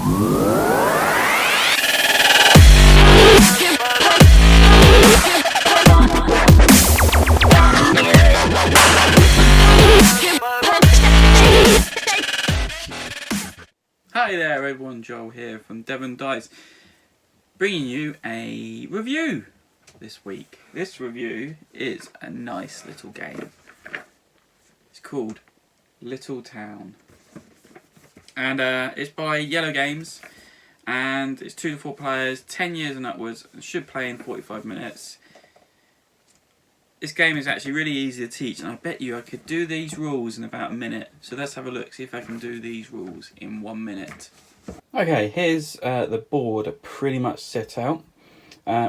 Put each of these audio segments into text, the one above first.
Hi there everyone, Joel here from Devon, bringing you a review this week. This review is a nice little game. It's called Little Town, and it's by Iello Games, and it's 2 to 4 players, 10 years and upwards, and should play in 45 minutes. This game is actually really easy to teach, and I bet you I could do these rules in about a minute. So let's have a look, see if I can do these rules in 1 minute. Okay, here's the board pretty much set out.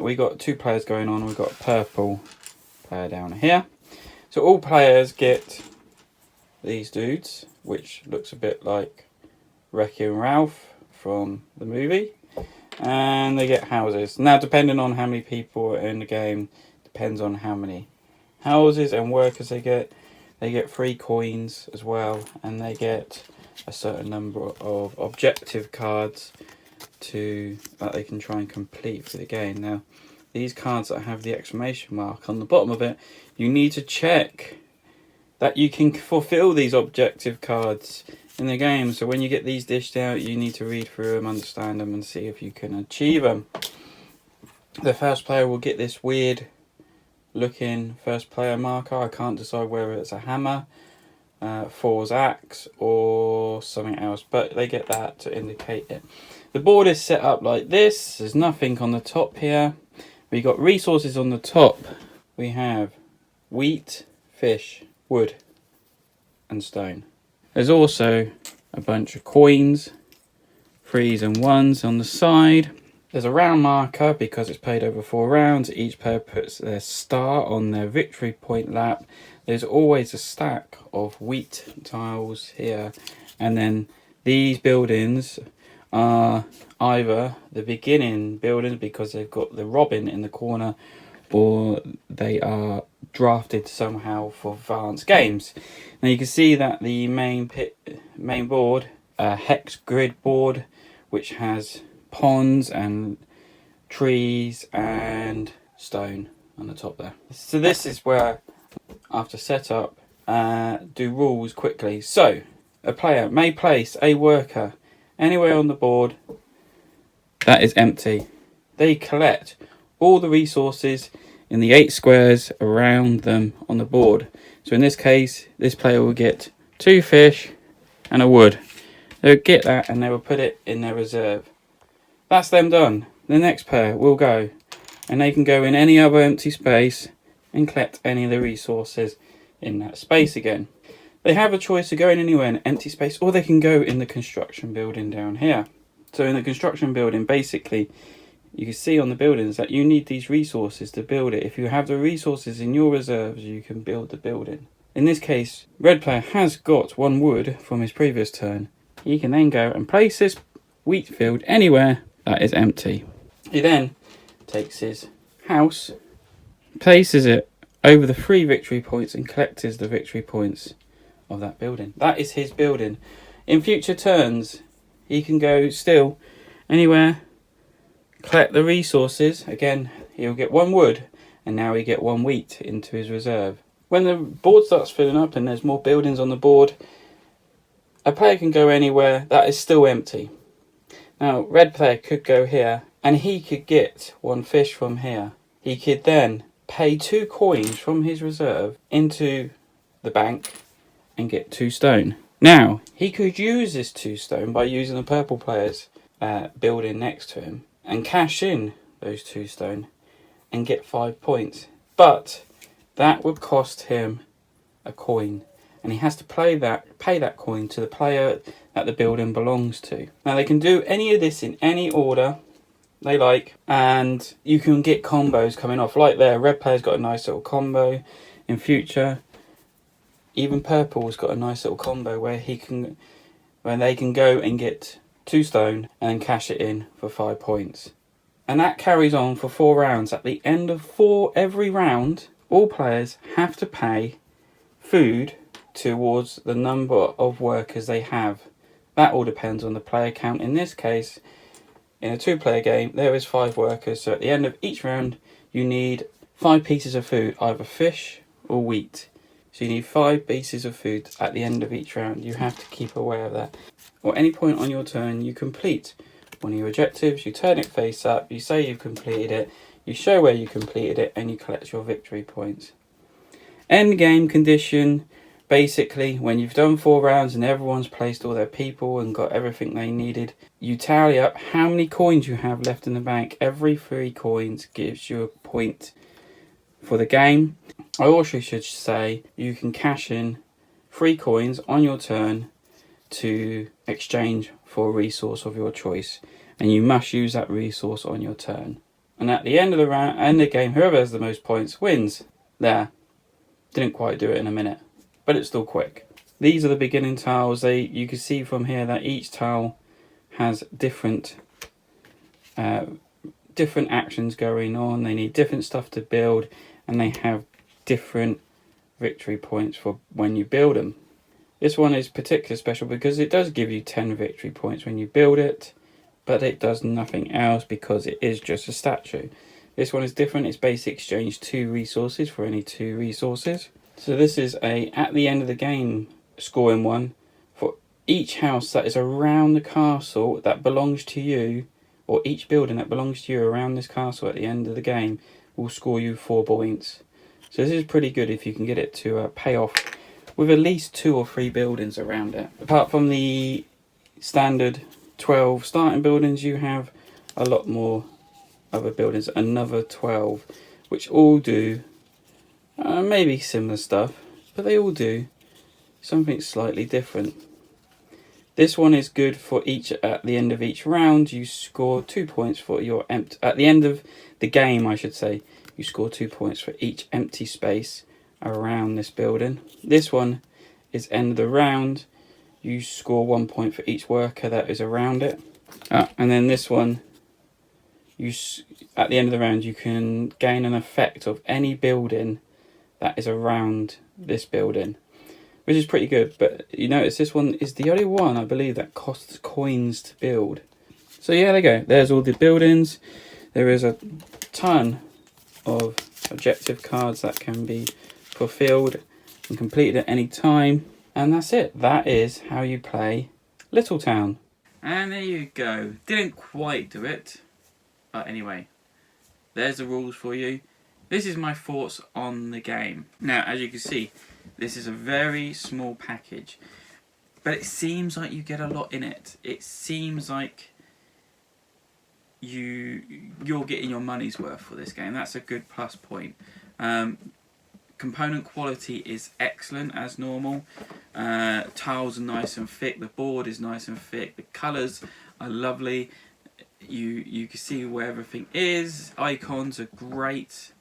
We got 2 players going on. We've got a purple player down here. So all players get these dudes, which looks a bit like Wreck-It Ralph from the movie. And they get houses. Now, depending on how many people are in the game, depends on how many houses and workers they get. They get 3 coins as well, and they get a certain number of objective cards that they can try and complete for the game. Now, these cards that have the exclamation mark on the bottom of it, you need to check that you can fulfill these objective cards in the game. So when you get these dished out, you need to read through them, understand them, and see if you can achieve them. The first player will get this weird looking first player marker. I can't decide whether it's a hammer, Thor's axe, or something else, but they get that to indicate it. The board is set up like this. There's nothing on the top here. We got resources on the top. We have wheat, fish, wood, and stone. There's also a bunch of coins, 3s and 1s on the side. There's a round marker because it's played over 4 rounds. Each player puts their star on their victory point lap. There's always a stack of wheat tiles here. And then these buildings are either the beginning buildings because they've got the robin in the corner, or they are drafted somehow for advanced games. Now you can see that the main board, a hex grid board, which has ponds and trees and stone on the top there. So this is where, after setup, do rules quickly. So a player may place a worker anywhere on the board that is empty. They collect all the resources in the 8 squares around them on the board. So in this case, this player will get 2 fish and a wood. They'll get that and they will put it in their reserve. That's them done. The next player will go, and they can go in any other empty space and collect any of the resources in that space again. They have a choice of going anywhere in an empty space, or they can go in the construction building down here. So in the construction building, basically, you can see on the buildings that you need these resources to build it. If you have the resources in your reserves, you can build the building. In this case, red player has got 1 wood from his previous turn. He can then go and place this wheat field anywhere that is empty. He then takes his house, places it over the 3 victory points, and collects the victory points of that building. That is his building. In future turns, he can go still anywhere, collect the resources. Again, he'll get 1 wood, and now he get 1 wheat into his reserve. When the board starts filling up and there's more buildings on the board, a player can go anywhere that is still empty. Now, red player could go here, and he could get 1 fish from here. He could then pay 2 coins from his reserve into the bank and get 2 stone. Now, he could use this 2 stone by using the purple player's building next to him and cash in those 2 stone and get 5 points. But that would cost him a coin, and he has to pay that coin to the player that the building belongs to. Now, they can do any of this in any order they like, and you can get combos coming off. Like there, red player's got a nice little combo. In future, even purple's got a nice little combo where they can go and get 2 stone and then cash it in for 5 points. And that carries on for 4 rounds. At the end of every round, all players have to pay food towards the number of workers they have That all depends on the player count. In this case, in a 2-player game, there is 5 workers, so at the end of each round you need 5 pieces of food, either fish or wheat. So you need 5 pieces of food at the end of each round. You have to keep aware of that. Or any point on your turn, you complete one of your objectives, you turn it face up, you say you've completed it, you show where you completed it, and you collect your victory points. End game condition, basically when you've done 4 rounds and everyone's placed all their people and got everything they needed, you tally up how many coins you have left in the bank. Every 3 coins gives you a point for the game. I also should say you can cash in 3 coins on your turn to exchange for a resource of your choice, and you must use that resource on your turn. And at the end of the round, end of the game, whoever has the most points wins. There, didn't quite do it in a minute, but it's still quick. These are the beginning tiles. You can see from here that each tile has different actions going on. They need different stuff to build, and they have different victory points for when you build them. This one is particularly special because it does give you 10 victory points when you build it, but it does nothing else because it is just a statue. This one is different. It's basically exchange 2 resources for any 2 resources. So this is at the end of the game scoring one for each house that is around the castle that belongs to you, or each building that belongs to you around this castle at the end of the game will score you 4 points. So this is pretty good if you can get it to pay off with at least 2 or 3 buildings around it. Apart from the standard 12 starting buildings, you have a lot more other buildings, another 12, which all do maybe similar stuff, but they all do something slightly different. This one is good for each. At the end of each round, you score 2 points for your at the end of the game, I should say, you score 2 points for each empty space around this building. This one is end of the round. You score 1 point for each worker that is around it. And then this one, at the end of the round, you can gain an effect of any building that is around this building, which is pretty good. But you notice this one is the only one, I believe, that costs coins to build. So yeah, there you go. There's all the buildings. There is a ton of objective cards that can be fulfilled and completed at any time. And that's it. That is how you play Little Town. And there you go. Didn't quite do it. But anyway, there's the rules for you. This is my thoughts on the game. Now, as you can see, this is a very small package, but it seems like you get a lot in it. It seems like you're getting your money's worth for this game. That's a good plus point. Component quality is excellent as normal. Tiles are nice and thick. The board is nice and thick. The colours are lovely. You can see where everything is. Icons are great.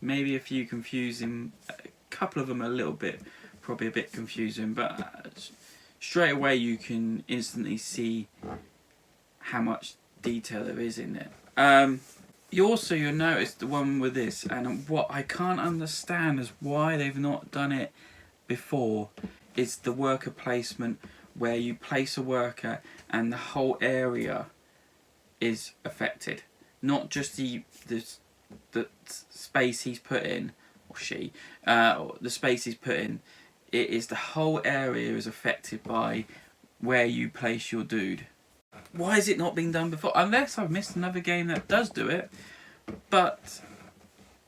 Maybe a few confusing. A couple of them are a little bit, probably a bit confusing, but straight away you can instantly see how much detail there is in it. You'll notice the one with this, and what I can't understand is why they've not done it before, is the worker placement, where you place a worker and the whole area is affected, not just the space he's put in, or she, the space he's put in. It is the whole area is affected by where you place your dude. Why has it not been done before? Unless I've missed another game that does do it, but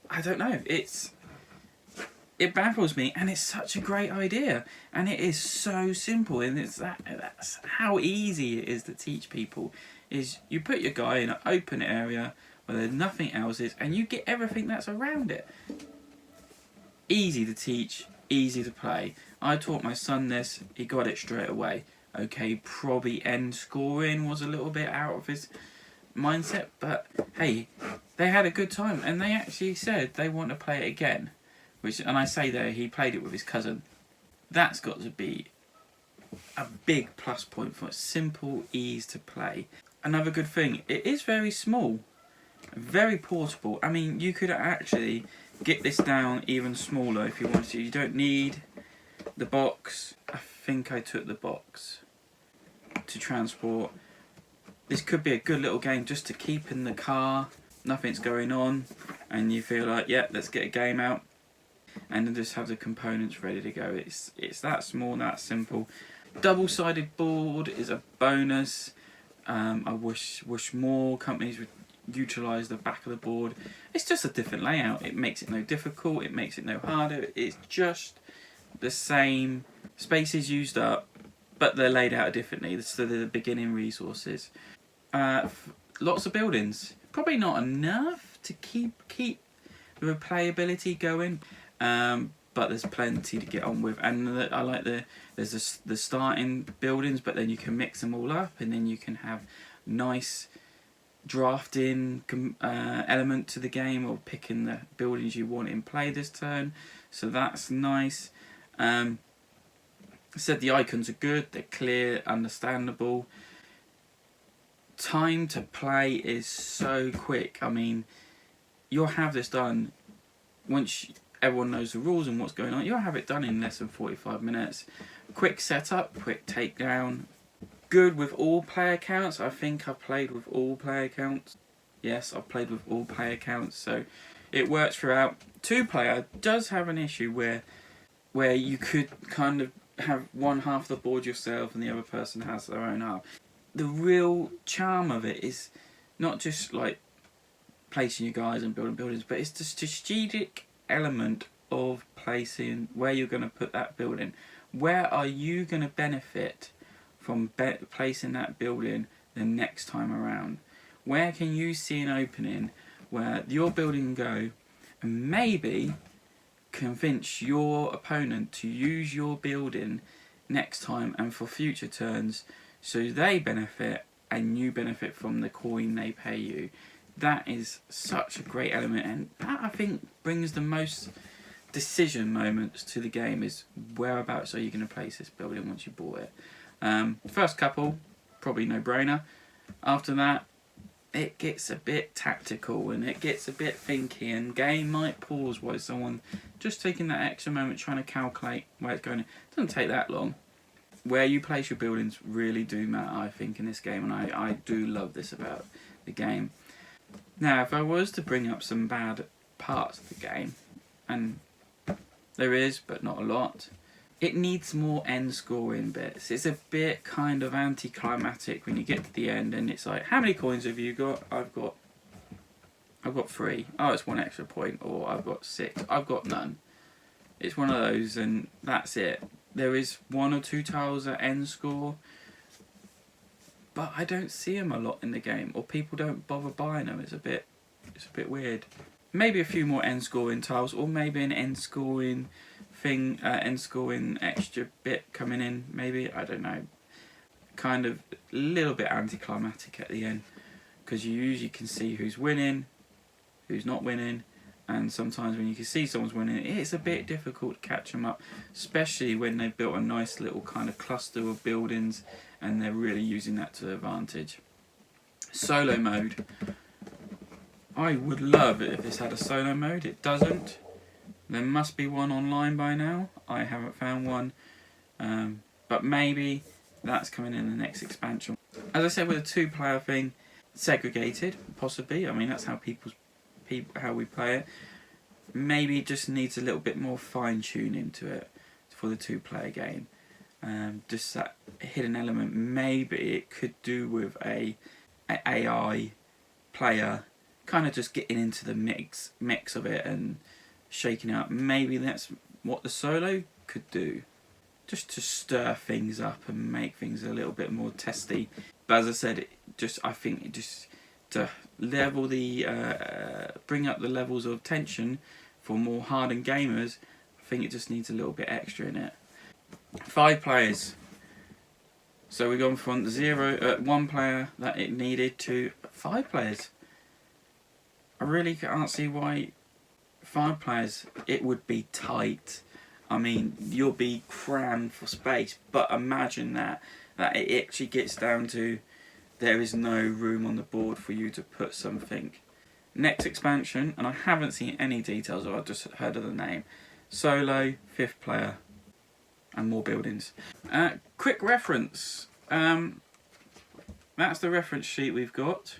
I don't know. It baffles me, and it's such a great idea, and it is so simple, and that's how easy it is to teach people. Is you put your guy in an open area where there's nothing else is, and you get everything that's around it. Easy to teach, easy to play. I taught my son this, he got it straight away. Okay, probably end scoring was a little bit out of his mindset, but hey, they had a good time, and they actually said they want to play it again. And I say there, he played it with his cousin. That's got to be a big plus point for simple ease to play. Another good thing, it is very small, very portable. I mean, you could actually get this down even smaller if you wanted to. You don't need the box. I think I took the box. to transport. This could be a good little game just to keep in the car, nothing's going on, and you feel like, yeah, let's get a game out, and then just have the components ready to go. It's that small, that simple. Double-sided board is a bonus. I wish more companies would utilise the back of the board. It's just a different layout. It makes it no difficult, it makes it no harder. It's just the same. Spaces used up, but they're laid out differently. So they're the beginning resources. Lots of buildings. Probably not enough to keep the replayability going, but there's plenty to get on with. And I like there's the starting buildings, but then you can mix them all up, and then you can have nice drafting element to the game, or picking the buildings you want in play this turn. So that's nice. I said the icons are good, they're clear, understandable. Time to play is so quick. I mean, you'll have this done once everyone knows the rules and what's going on. You'll have it done in less than 45 minutes. Quick setup, quick takedown. Good with all player counts. I think I've played with all player counts. Yes, I've played with all player counts, so it works throughout. 2-player does have an issue where you could kind of have one half of the board yourself and the other person has their own half. The real charm of it is not just like placing your guys and building buildings, but it's the strategic element of placing where you're going to put that building. Where are you going to benefit from placing that building the next time around? Where can you see an opening where your building can go, and maybe convince your opponent to use your building next time and for future turns, so they benefit and you benefit from the coin they pay you. That is such a great element, and that I think brings the most decision moments to the game, is whereabouts are you going to place this building once you bought it. First couple, probably no brainer. After that, it gets a bit tactical and it gets a bit thinky, and game might pause while someone just taking that extra moment trying to calculate where it's going. It doesn't take that long. Where you place your buildings really do matter, I think, in this game, and I do love this about the game. Now, if I was to bring up some bad parts of the game, and there is, but not a lot, it needs more end scoring bits. It's a bit kind of anticlimactic when you get to the end and it's like, how many coins have you got? I've got 3. Oh, it's 1 extra point. Or I've got 6. I've got none. It's one of those, and that's it. There is 1 or 2 tiles at end score, but I don't see them a lot in the game, or people don't bother buying them. It's a bit weird. Maybe a few more end scoring tiles, or maybe an end scoring thing, end scoring extra bit coming in. Maybe, I don't know. Kind of a little bit anticlimactic at the end, because you usually can see who's winning, who's not winning. And sometimes when you can see someone's winning, it's a bit difficult to catch them up, especially when they've built a nice little kind of cluster of buildings and they're really using that to their advantage. Solo mode. I would love it if this had a solo mode. It doesn't. There must be one online by now. I haven't found one. But maybe that's coming in the next expansion. As I said, with a 2-player thing, segregated, possibly. I mean, that's how how we play it. Maybe it just needs a little bit more fine-tuning to it for the 2-player game. Just that hidden element. Maybe it could do with a AI player kind of just getting into the mix of it and shaking it up. Maybe that's what the solo could do, just to stir things up and make things a little bit more testy. But as I said, I think just to level bring up the levels of tension for more hardened gamers, I think it just needs a little bit extra in it. 5 players. So we've gone from 1 player that it needed to 5 players. I really can't see why 5 players. It would be tight. I mean, you'll be crammed for space, but imagine that it actually gets down to there is no room on the board for you to put something. Next expansion, and I haven't seen any details, or I've just heard of the name. Solo, 5th player, and more buildings. Quick reference. that's the reference sheet we've got.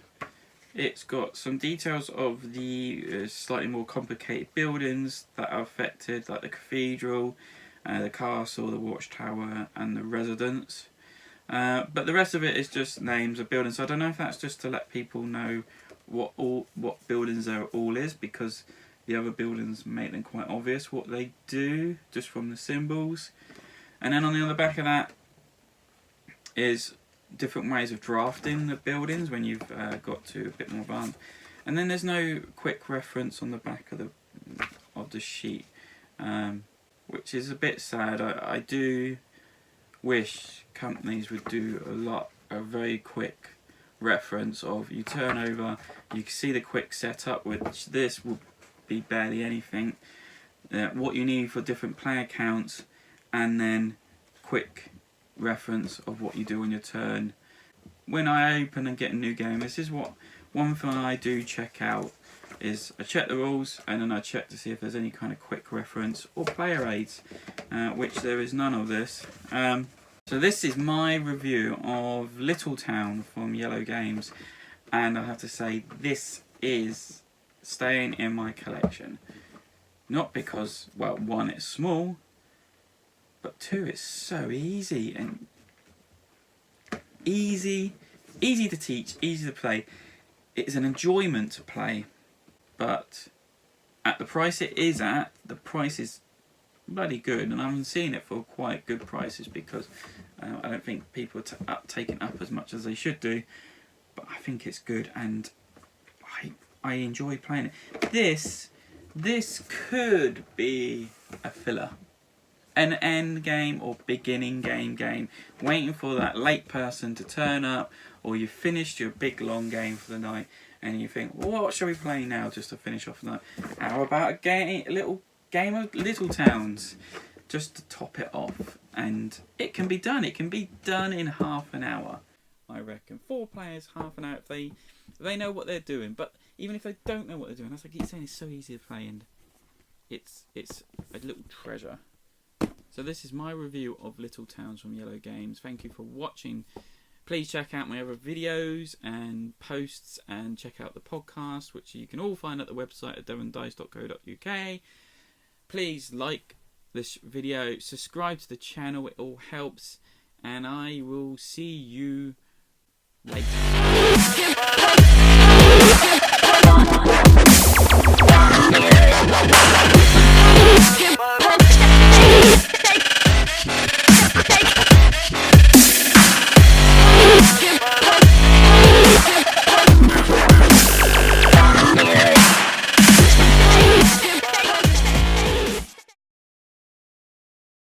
It's got some details of the slightly more complicated buildings that are affected, like the cathedral, the castle, the watchtower, and the residence. But the rest of it is just names of buildings. So I don't know if that's just to let people know what buildings there all is, because the other buildings make them quite obvious what they do just from the symbols. And then on the other back of that is different ways of drafting the buildings when you've got to a bit more advanced. And then there's no quick reference on the back of the sheet, which is a bit sad. I do wish companies would do a very quick reference of, you turn over, you can see the quick setup, which this will be barely anything, what you need for different player counts, and then quick reference of what you do on your turn. When I open and get a new game, this is one thing I do check out, is I check the rules and then I check to see if there's any kind of quick reference or player aids, which there is none of this. So this is my review of Little Town from iello Games, and I have to say this is staying in my collection. Not because, well, one, it's small, but two, it's so easy and easy to teach, easy to play. It is an enjoyment to play, but at the price it is at, the price is bloody good, and I'm seeing it for quite good prices, because I don't think people are taking up as much as they should do, but I think it's good and I enjoy playing it. This could be a filler, an end game or beginning game, waiting for that late person to turn up, or you've finished your big long game for the night and you think, well, what shall we play now just to finish off the night? How about a little game of Little Towns just to top it off? And it can be done. It can be done in half an hour, I reckon. 4 players, half an hour, if they know what they're doing. But even if they don't know what they're doing, as I keep saying, it's so easy to play, and it's a little treasure. So this is my review of Little Towns from iello Games. Thank you for watching. Please check out my other videos and posts, and check out the podcast, which you can all find at the website at devondice.co.uk. Please like this video, subscribe to the channel, it all helps, and I will see you later.